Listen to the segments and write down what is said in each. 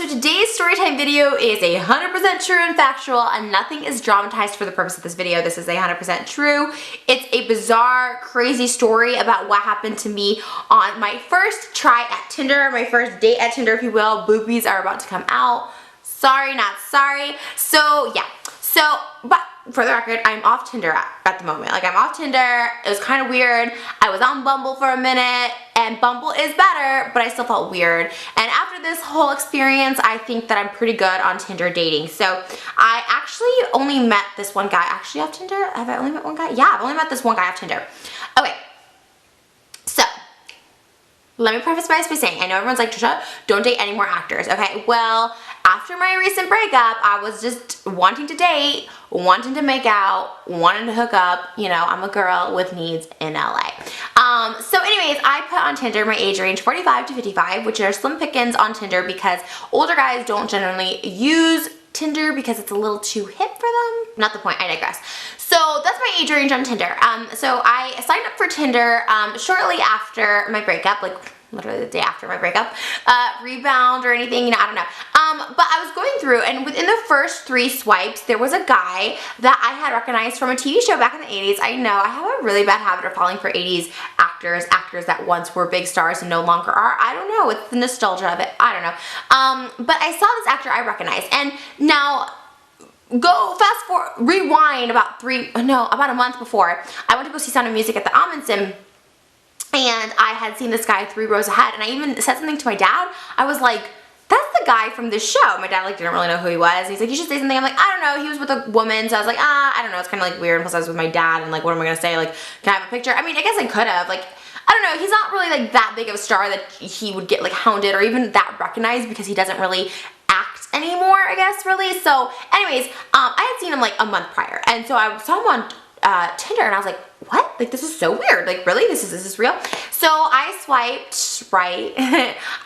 So today's storytime video is 100% true and factual, and nothing is dramatized for the purpose of this video. This is 100% true. It's a bizarre, crazy story about what happened to me on my first try at Tinder, my first date at Tinder, if you will. Boobies are about to come out. Sorry, not sorry. So yeah. But for the record, I'm off Tinder at the moment. Like, I'm off Tinder. It was kind of weird. I was on Bumble for a minute, and Bumble is better, but I still felt weird. And after this whole experience, I think that I'm pretty good on Tinder dating. So I actually only met this one guy actually off Tinder. Have I only met one guy? Yeah, I've only met this one guy off Tinder. Okay. So let me preface by saying, I know everyone's like, Trisha, don't date any more actors. Okay, well, after my recent breakup, I was just wanting to date, wanting to make out, wanting to hook up. You know, I'm a girl with needs in LA. So anyways, I put on Tinder my age range 45 to 55, which are slim pickings on Tinder because older guys don't generally use Tinder because it's a little too hip for them. Not the point, I digress. So that's my age range on Tinder. So I signed up for Tinder shortly after my breakup, like literally the day after my breakup. Rebound or anything, you know, I don't know. But I was going through, and within the first 3 swipes, there was a guy that I had recognized from a TV show back in the 80s. I know, I have a really bad habit of falling for 80s actors that once were big stars and no longer are. I don't know, it's the nostalgia of it. I don't know. But I saw this actor I recognized, and now go fast forward, rewind about a month before, I went to go see Sound of Music at the Amundsen, and I had seen this guy 3 rows ahead, and I even said something to my dad. I was like, that's the guy from this show. My dad like didn't really know who he was. He's like, you should say something. I'm like, I don't know. He was with a woman, so I was like, I don't know. It's kind of like weird. Plus I was with my dad, and like, what am I gonna say? Like, can I have a picture? I mean, I guess I could have. Like, I don't know. He's not really like that big of a star that he would get like hounded or even that recognized because he doesn't really act anymore, I guess, really. So anyways, I had seen him like a month prior, and so I saw him on Tinder, and I was like, what? Like, this is so weird. Like, really? This is real? So I swiped right.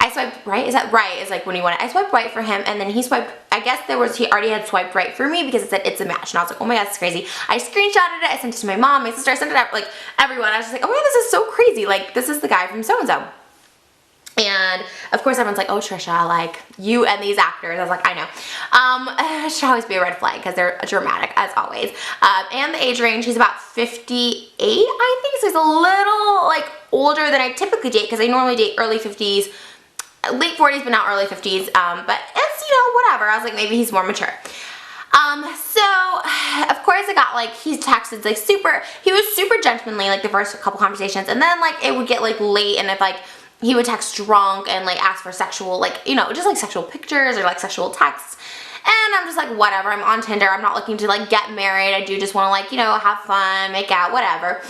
I swiped right. Is that right? Is like when you want it. I swiped right for him, and then he swiped, I guess he already had swiped right for me because it said it's a match. And I was like, oh my god, that's crazy. I screenshotted it. I sent it to my mom, my sister. I sent it out like everyone. I was just like, oh my god, this is so crazy. Like, this is the guy from so-and-so. And of course everyone's like, oh Trisha, like you and these actors. I was like, I know. It should always be a red flag because they're dramatic as always. And the age range, he's about 58, I think. So he's a little like older than I typically date because I normally date early 50s, late 40s, but not early 50s. But it's, you know, whatever. I was like, maybe he's more mature. So of course I got like, he texted like he was super gentlemanly like the first couple conversations, and then like it would get like late, and if like he would text drunk and like ask for sexual, like, you know, just like sexual pictures or like sexual texts. And I'm just like, whatever, I'm on Tinder. I'm not looking to like get married. I do just want to like, you know, have fun, make out, whatever.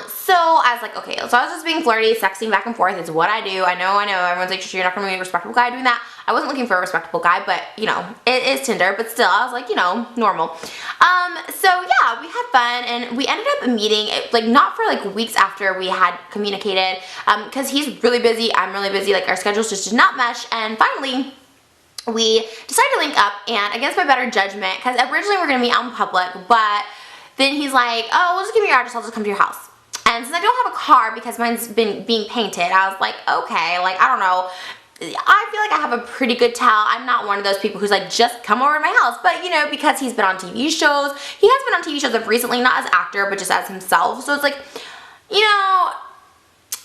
So I was like, okay, so I was just being flirty, texting back and forth. It's what I do. I know. Everyone's like, you're not going to be a respectable guy doing that. I wasn't looking for a respectable guy, but you know, it is Tinder, but still, I was like, you know, normal. So yeah, we had fun, and we ended up meeting, like not for like weeks after we had communicated, because he's really busy, I'm really busy, like our schedules just did not mesh, and finally, we decided to link up, and against my better judgment, because originally we were going to meet out in public, but then he's like, oh, we'll just give me your address, I'll just come to your house. And since I don't have a car because mine's been being painted, I was like, okay, like, I don't know. I feel like I have a pretty good tell. I'm not one of those people who's like, just come over to my house. But, you know, because he's been on TV shows, he has been on TV shows of recently, not as actor, but just as himself. So it's like, you know,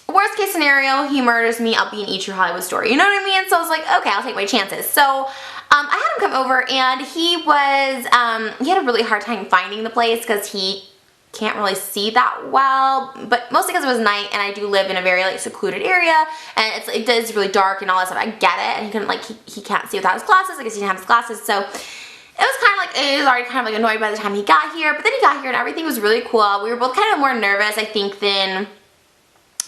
worst case scenario, he murders me, I'll be an Eat Your Hollywood Story. You know what I mean? So I was like, okay, I'll take my chances. So I had him come over, and he had a really hard time finding the place because he can't really see that well, but mostly because it was night, and I do live in a very like secluded area, and it is really dark and all that stuff. I get it, and he couldn't like he can't see without his glasses. I guess he didn't have his glasses, so it was kind of like, it was already kind of like annoyed by the time he got here. But then he got here, and everything was really cool. We were both kind of more nervous, I think, than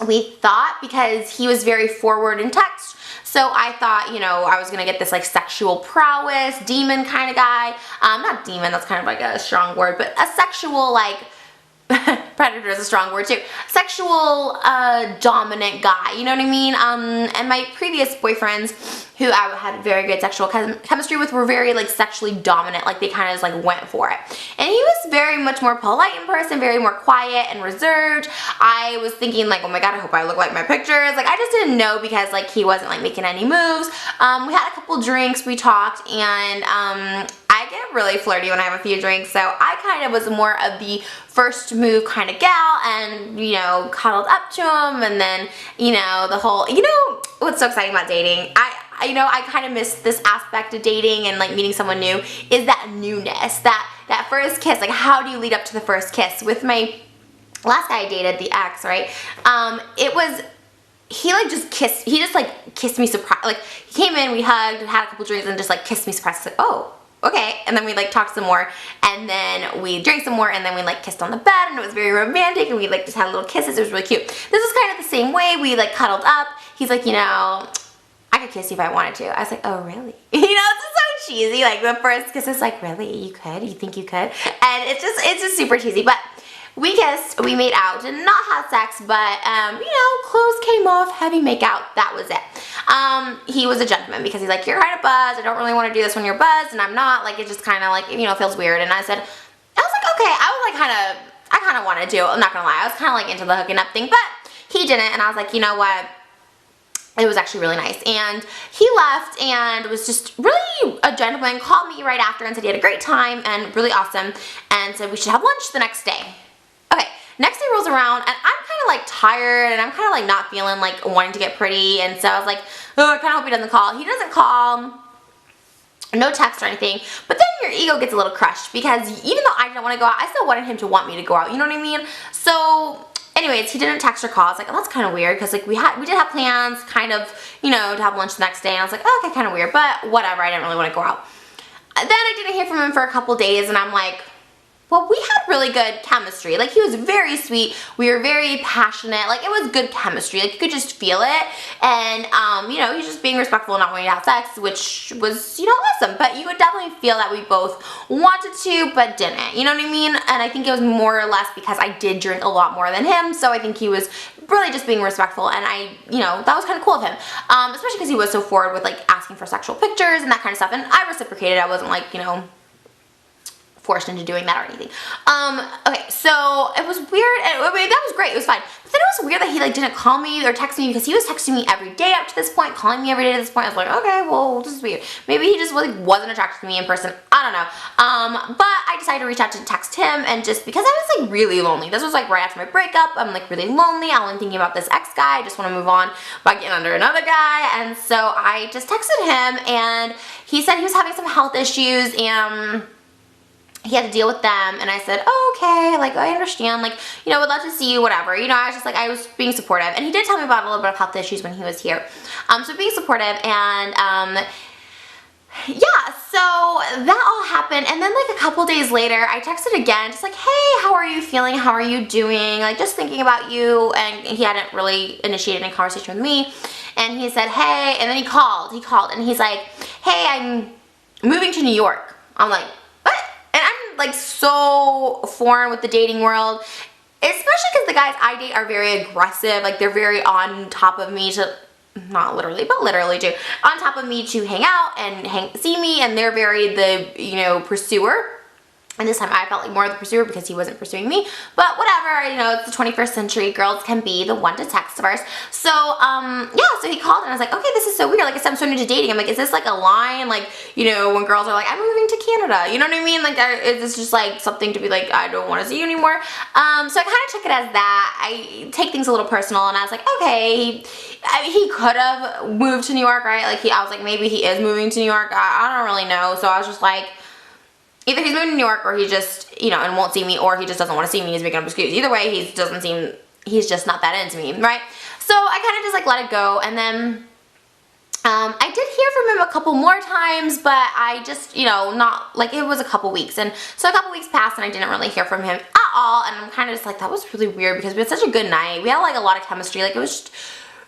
we thought, because he was very forward in text. So I thought, you know, I was gonna get this like sexual prowess, demon kind of guy. Not demon, that's kind of like a strong word, but a sexual like predator is a strong word too. Sexual dominant guy, you know what I mean? And my previous boyfriends who I had very good sexual chemistry with were very like sexually dominant, like they kind of just like went for it. And he was very much more polite in person, very more quiet and reserved. I was thinking like, oh my god, I hope I look like my pictures. Like I just didn't know because like he wasn't like making any moves. We had a couple drinks, we talked, and I get really flirty when I have a few drinks, so I kind of was more of the first move kind of gal, and you know, cuddled up to him, and then you know, the whole, you know what's so exciting about dating, you know, I kind of miss this aspect of dating and like meeting someone new, is that newness, that first kiss. Like how do you lead up to the first kiss? With my last guy I dated, the ex, right, it was, he like just kissed, he just like kissed me surprise, like he came in, we hugged, had a couple drinks, and just like kissed me surprise. Like, oh, okay. And then we like talked some more, and then we drank some more, and then we like kissed on the bed, and it was very romantic, and we like just had little kisses. It was really cute. This was kind of the same way. We like cuddled up. He's like, you know, I could kiss you if I wanted to. I was like, oh really? You know, it's just so cheesy. Like the first kiss is like, really? You could? You think you could? And it's just super cheesy. But we kissed, we made out, did not have sex, but you know, clothes came off, heavy makeout, that was it. He was a gentleman because he's like, you're kind of buzzed, I don't really want to do this when you're buzzed, and I'm not, like, it just kind of like, you know, feels weird. And I was like, okay, I kind of want to do, I'm not gonna lie, I was kind of like into the hooking up thing, but he didn't, and I was like, you know what, it was actually really nice. And he left and was just really a gentleman, called me right after and said he had a great time and really awesome, and said we should have lunch the next day. Okay, next day rolls around, and I'm kind of like tired, and I'm kind of like not feeling like wanting to get pretty, and so I was like, oh, I kind of hope he doesn't call. He doesn't call, no text or anything, but then your ego gets a little crushed, because even though I didn't want to go out, I still wanted him to want me to go out, you know what I mean? So anyways, he didn't text or call. I was like, oh, that's kind of weird, because like we did have plans, kind of, you know, to have lunch the next day, and I was like, oh, okay, kind of weird, but whatever, I didn't really want to go out. Then I didn't hear from him for a couple days, and I'm like, well, we had really good chemistry. Like, he was very sweet. We were very passionate. Like, it was good chemistry. Like, you could just feel it. And, you know, he was just being respectful and not wanting to have sex, which was, you know, awesome. But you would definitely feel that we both wanted to, but didn't. You know what I mean? And I think it was more or less because I did drink a lot more than him. So I think he was really just being respectful. And I, you know, that was kind of cool of him. Especially because he was so forward with, like, asking for sexual pictures and that kind of stuff. And I reciprocated. I wasn't, like, you know, forced into doing that or anything. Okay, so it was weird. I mean, that was great. It was fine. But then it was weird that he like didn't call me or text me, because he was texting me every day up to this point, calling me every day to this point. I was like, okay, well, this is weird. Maybe he just like wasn't attracted to me in person. I don't know. But I decided to reach out to text him, and just because I was like really lonely. This was like right after my breakup. I'm like really lonely. I'm thinking about this ex guy. I just want to move on by getting under another guy. And so I just texted him, and he said he was having some health issues and he had to deal with them, and I said, oh, okay, like, I understand, like, you know, would love to see you, whatever, you know, I was just like, I was being supportive, and he did tell me about a little bit of health issues when he was here, so being supportive, and, yeah, so that all happened, and then, like, a couple days later, I texted again, just like, hey, how are you feeling, how are you doing, like, just thinking about you, and he hadn't really initiated any conversation with me, and he said, hey, and then he called, and he's like, hey, I'm moving to New York. I'm like, and I'm like so foreign with the dating world, especially because the guys I date are very aggressive. Like, they're very on top of me to, not literally, but literally too, on top of me to hang out and see me, and they're very the, you know, pursuer. And this time I felt like more of the pursuer because he wasn't pursuing me. But whatever, you know, it's the 21st century. Girls can be the one to text first. So, yeah, so he called and I was like, okay, this is so weird. Like I said, I'm so new to dating. I'm like, is this like a line? Like, you know, when girls are like, I'm moving to Canada. You know what I mean? Like, is this just like something to be like, I don't want to see you anymore? So I kind of took it as that. I take things a little personal, and I was like, okay, he could have moved to New York, right? Like, I was like, maybe he is moving to New York. I don't really know. So I was just like, either he's moving to New York, or he just, you know, and won't see me, or he just doesn't want to see me. He's making up excuses. Either way, he's just not that into me, right? So I kind of just like let it go, and then I did hear from him a couple more times, but I just, you know, not, like, it was a couple weeks, and so a couple weeks passed, and I didn't really hear from him at all, and I'm kind of just like, that was really weird, because we had such a good night. We had like a lot of chemistry. Like, it was just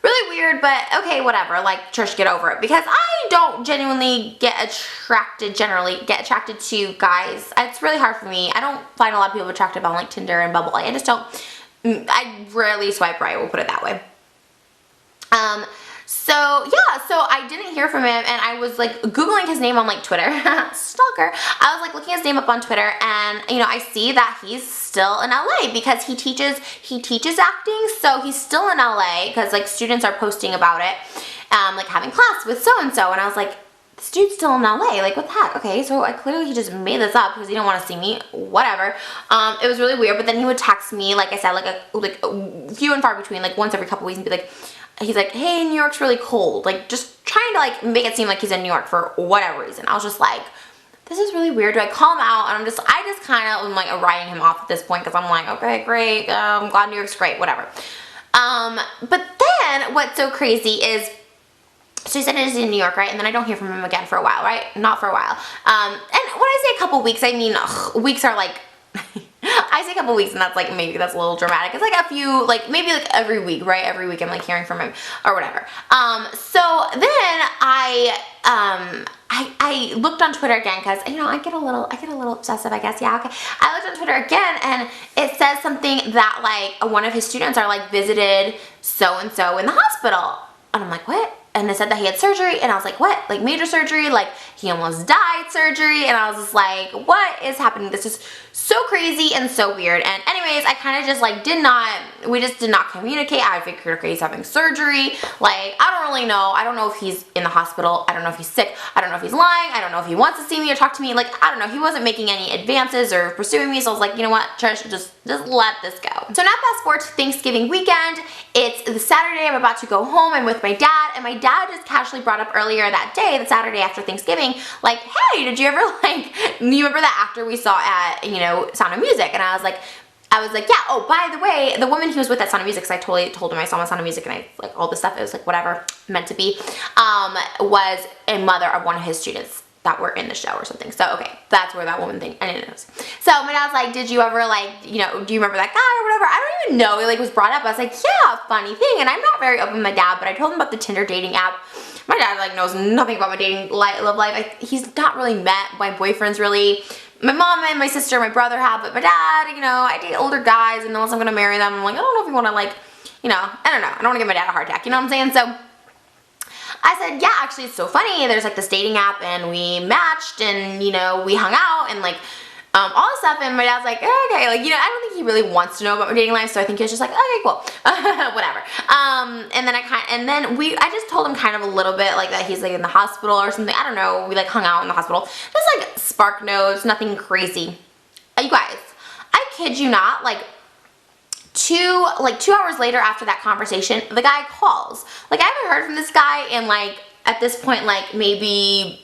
Really weird, but okay, whatever. Like, Trish, get over it. Because I don't genuinely generally get attracted to guys. It's really hard for me. I don't find a lot of people attractive on like Tinder and Bumble. I just don't, I rarely swipe right, we'll put it that way. So yeah, so I didn't hear from him, and I was like Googling his name on like Twitter, stalker. I was like looking his name up on Twitter, and you know, I see that he's still in LA because he teaches acting, so he's still in LA because like students are posting about it, like having class with so-and-so, and I was like, this dude's still in LA, like what the heck? Okay, so I clearly he just made this up because he didn't want to see me, whatever. It was really weird, but then he would text me, like I said, like a few and far between, like once every couple weeks, and be like, he's like, hey, New York's really cold. Like, just trying to like make it seem like he's in New York for whatever reason. I was just like, this is really weird. Do I call him out? And I just kind of am like writing him off at this point because I'm like, okay, great. I'm glad New York's great, whatever. But then what's so crazy is, so he said he's in New York, right? And then I don't hear from him again for a while, right? Not for a while. And when I say a couple weeks, I mean, weeks are like, I say a couple weeks, and that's like, maybe that's a little dramatic. It's like a few, like maybe like every week, right? Every week I'm like hearing from him or whatever. So then I looked on Twitter again because, you know, I get a little obsessive, I guess. Yeah, okay. I looked on Twitter again, and it says something that like one of his students are like visited so-and-so in the hospital. And I'm like, what? And it said that he had surgery, and I was like, what? Like major surgery? Like he almost died surgery? And I was just like, what is happening? This is so crazy and so weird. And anyways, I kind of just like we just did not communicate. I figured, okay, he's having surgery. Like, I don't really know. I don't know if he's in the hospital. I don't know if he's sick. I don't know if he's lying. I don't know if he wants to see me or talk to me. Like, I don't know. He wasn't making any advances or pursuing me. So I was like, you know what, Trish, just let this go. So now fast forward to Thanksgiving weekend. It's the Saturday. I'm about to go home. I'm with my dad, and my dad just casually brought up earlier that day, the Saturday after Thanksgiving, like, hey, did you ever like, you remember that actor we saw at, you know, Sound of Music? And I was like, yeah, oh, by the way, the woman he was with at Sound of Music, because I totally told him I saw him at Sound of Music, and I, like, all this stuff, it was like, whatever, meant to be, was a mother of one of his students that were in the show or something. So, okay, that's where that woman thing, I didn't know. So my dad's like, did you ever, like, you know, do you remember that guy or whatever? I don't even know. It, like, was brought up. I was like, yeah, funny thing. And I'm not very open with my dad, but I told him about the Tinder dating app. My dad, like, knows nothing about my dating love life. He's not really met my boyfriends, really. My mom and my sister, my brother have, but my dad, you know, I date older guys, and unless I'm gonna marry them, I'm like, I don't know if you want to, like, you know, I don't know. I don't want to give my dad a heart attack, you know what I'm saying? So I said, yeah, actually, it's so funny. There's like this dating app, and we matched, and, you know, we hung out, and like, all this stuff. And my dad's like, okay, like, you know, I don't think he really wants to know about my dating life, so I think he was just like, okay, cool, whatever. And then I just told him kind of a little bit, like, that he's like in the hospital or something. I don't know. We like hung out in the hospital, just like spark notes, nothing crazy. You guys, I kid you not, like 2 hours later after that conversation, the guy calls. Like, I haven't heard from this guy in, like, at this point, like, maybe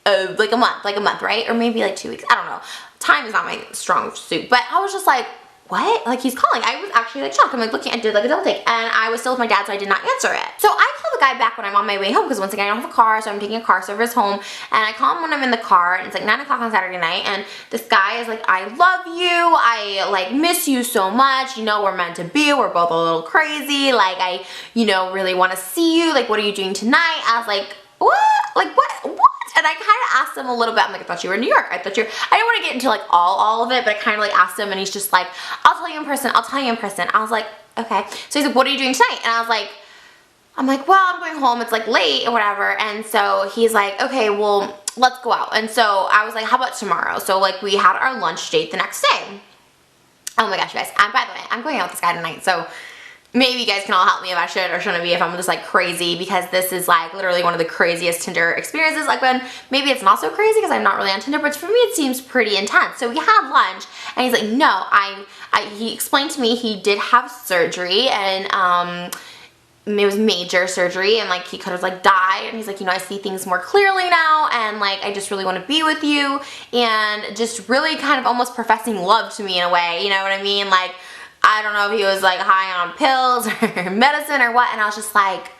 like a month, right? Or maybe like 2 weeks. I don't know. Time is not my strong suit. But I was just like, what? Like, he's calling. I was actually like shocked. I'm like looking, I did like a double take, and I was still with my dad, so I did not answer it. So I call the guy back when I'm on my way home, because once again, I don't have a car, so I'm taking a car service home, and I call him when I'm in the car, and it's like 9 o'clock on Saturday night, and this guy is like, I love you, I like miss you so much, you know, we're meant to be, we're both a little crazy, like, I, you know, really want to see you, like, what are you doing tonight? I was like, what? Like, what? And I kind of asked him a little bit. I'm like, I thought you were in New York. I didn't want to get into like all of it, but I kind of like asked him, and he's just like, I'll tell you in person. I'll tell you in person. I was like, okay. So he's like, what are you doing tonight? And I'm like, well, I'm going home. It's like late or whatever. And so he's like, okay, well, let's go out. And so I was like, how about tomorrow? So like we had our lunch date the next day. Oh my gosh, you guys. And by the way, I'm going out with this guy tonight. So maybe you guys can all help me if I should or shouldn't be, if I'm just like crazy, because this is like literally one of the craziest Tinder experiences. Like, when maybe it's not so crazy because I'm not really on Tinder, but for me it seems pretty intense. So we had lunch, and he's like, no, he explained to me he did have surgery, and it was major surgery, and like he could have like died, and he's like, you know, I see things more clearly now, and like I just really want to be with you, and just really kind of almost professing love to me in a way, you know what I mean? Like, I don't know if he was like high on pills or medicine or what, and I was just like,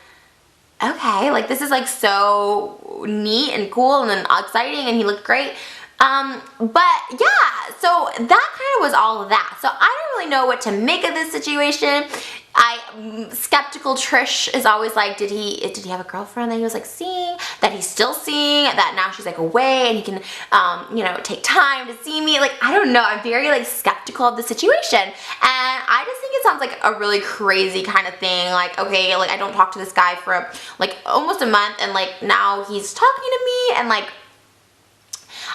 okay, like this is like so neat and cool and then exciting, and he looked great. But yeah, so that kind of was all of that. So I don't really know what to make of this situation. Skeptical Trish is always like, did he have a girlfriend that he was like seeing, that he's still seeing, that now she's like away and he can, you know, take time to see me? Like, I don't know. I'm very like skeptical of the situation. And I just think it sounds like a really crazy kind of thing. Like, okay, like I don't talk to this guy for like almost a month and like now he's talking to me and like,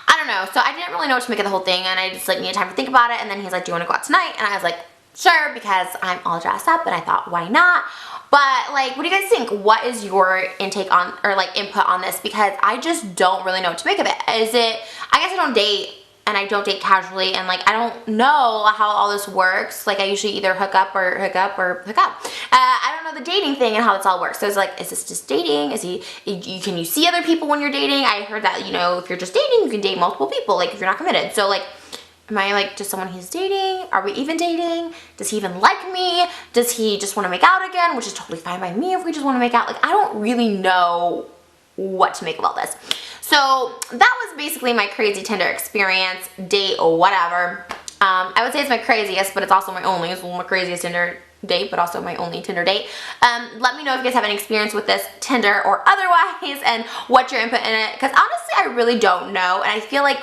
I don't know. So I didn't really know what to make of the whole thing and I just like needed time to think about it. And then he's like, do you want to go out tonight? And I was like, sure, because I'm all dressed up and I thought, why not? But like, what do you guys think? What is your intake on, or like input on this? Because I just don't really know what to make of it. Is it, I guess I don't date and I don't date casually and like I don't know how all this works. Like I usually either hook up or hook up or hook up. I don't know the dating thing and how this all works. So it's like, is this just dating? Can you see other people when you're dating? I heard that, you know, if you're just dating, you can date multiple people, like if you're not committed. So like, am I like just someone he's dating? Are we even dating? Does he even like me? Does he just want to make out again? Which is totally fine by me if we just want to make out. Like I don't really know what to make of all this. So that was basically my crazy Tinder experience, date, or whatever. I would say it's my craziest, but it's also my only. It's my craziest Tinder date, but also my only Tinder date. Let me know if you guys have any experience with this, Tinder or otherwise, and what's your input in it. Because honestly, I really don't know. And I feel like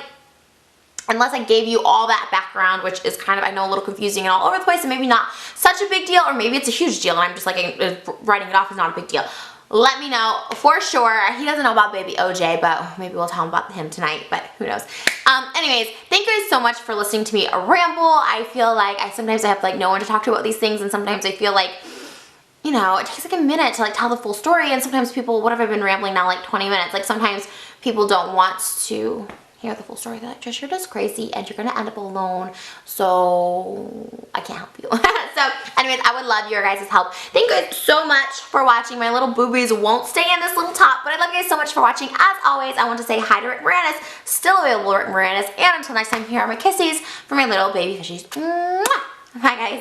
unless I gave you all that background, which is kind of, I know, a little confusing and all over the place, and maybe not such a big deal, or maybe it's a huge deal and I'm just like writing it off as not a big deal. Let me know for sure. He doesn't know about baby OJ, but maybe we'll tell him about him tonight, but who knows. Anyways, thank you guys so much for listening to me ramble. I feel like sometimes I have like no one to talk to about these things, and sometimes I feel like, you know, it takes like a minute to like tell the full story, and sometimes people, what have I been rambling now, like 20 minutes? Like sometimes people don't want to hear the full story. They're like, Trish, you're just crazy and you're gonna end up alone, so I can't help you. So anyways, I would love your guys' help. Thank you guys so much for watching. My little boobies won't stay in this little top, but I love you guys so much for watching. As always, I want to say hi to Rick Moranis, still available Rick Moranis, and until next time, here are my kisses for my little baby fishies. Mwah! Bye guys.